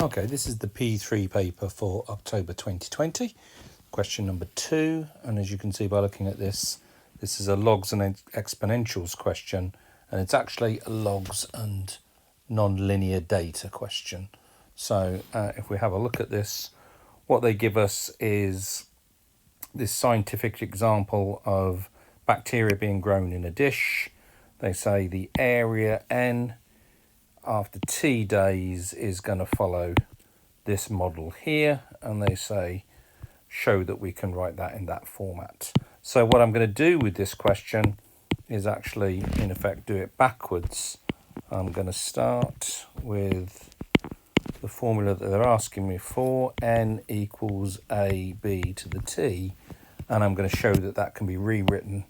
Okay, this is the P3 paper for October 2020, question number 2. And as you can see by looking at this, this is a logs and exponentials question, and it's actually a logs and non-linear data question. So if we have a look at this, what they give us is this scientific example of bacteria being grown in a dish. They say the area N after T days is going to follow this model here, and they say show that we can write that in that format. So what I'm going to do with this question is actually in effect do it backwards. I'm going to start with the formula that they're asking me for, n equals ab to the t, and I'm going to show that that can be rewritten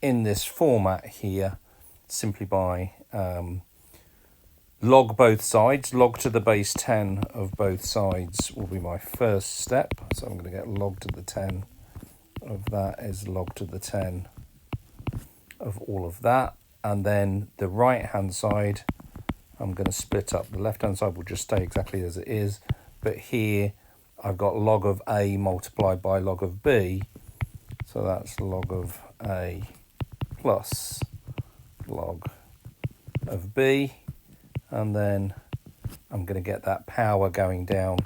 in this format here simply by log both sides. Log to the base 10 of both sides will be my first step. So I'm going to get log to the 10 of that is log to the 10 of all of that. And then the right hand side, I'm going to split up. The left hand side will just stay exactly as it is. But here I've got log of A multiplied by log of B. So that's log of A plus log of B. And then I'm going to get that power going down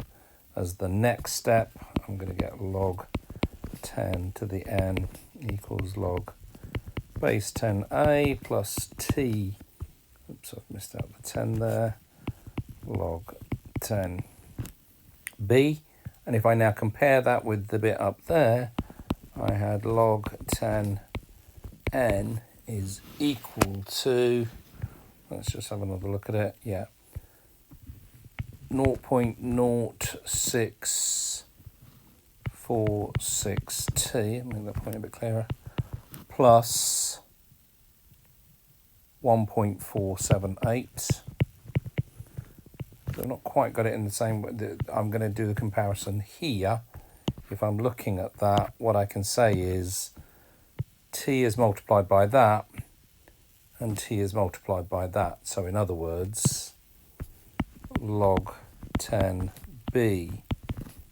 as the next step. I'm going to get log 10 to the n equals log base 10a plus t. Oops, I've missed out the 10 there. Log 10b. And if I now compare that with the bit up there, I had log 10n is equal to, let's just have another look at it. Yeah, 0.0646t, make that point a bit clearer, plus 1.478. I've not quite got it in the same way. I'm going to do the comparison here. If I'm looking at that, what I can say is t is multiplied by that, and t is multiplied by that. So in other words, log 10b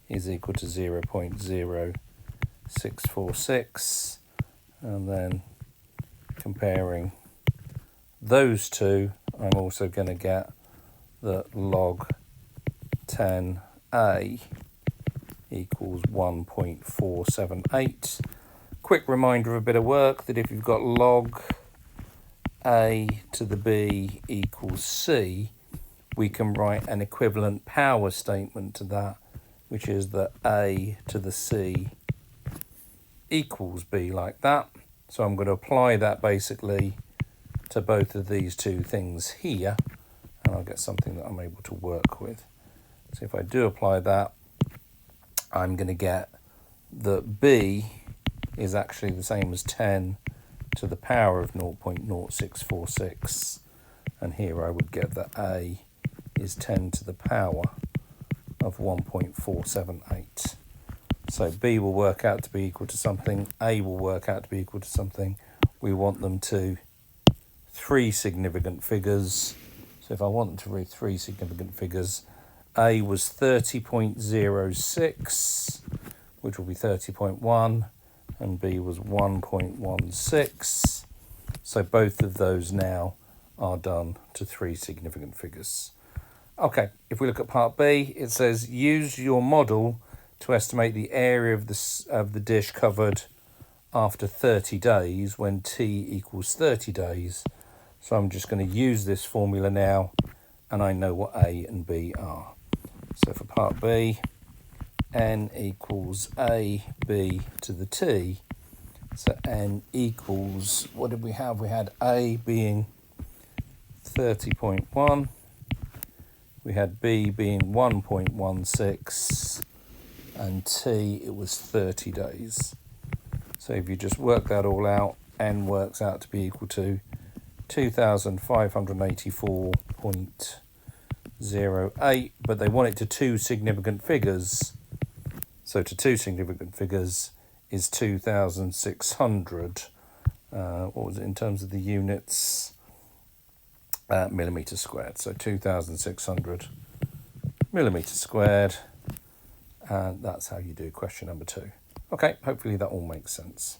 is equal to 0.0646, and then comparing those two, I'm also going to get that log 10a equals 1.478. Quick reminder of a bit of work, that if you've got log a to the b equals c, we can write an equivalent power statement to that, which is that a to the c equals b, like that. So I'm going to apply that basically to both of these two things here, and I'll get something that I'm able to work with. So if I do apply that, I'm going to get that b is actually the same as 10 to the power of 0.0646, and here I would get that a is 10 to the power of 1.478. So b will work out to be equal to something, a will work out to be equal to something. We want them to three significant figures. So if I want them to read three significant figures, a was 30.06, which will be 30.1, and b was 1.16. So both of those now are done to three significant figures. Okay, if we look at part B, it says use your model to estimate the area of the dish covered after 30 days when t equals 30 days. So I'm just going to use this formula now, and I know what A and B are. So for part B, n equals a b to the t. So n equals, what did we have? We had a being 30.1. We had b being 1.16, and t, it was 30 days. So if you just work that all out, n works out to be equal to 2,584.08, but they want it to two significant figures. So to two significant figures is 2,600. What was it in terms of the units? Millimeters squared. So 2,600 millimetres squared, and that's how you do question number 2. Okay, hopefully that all makes sense.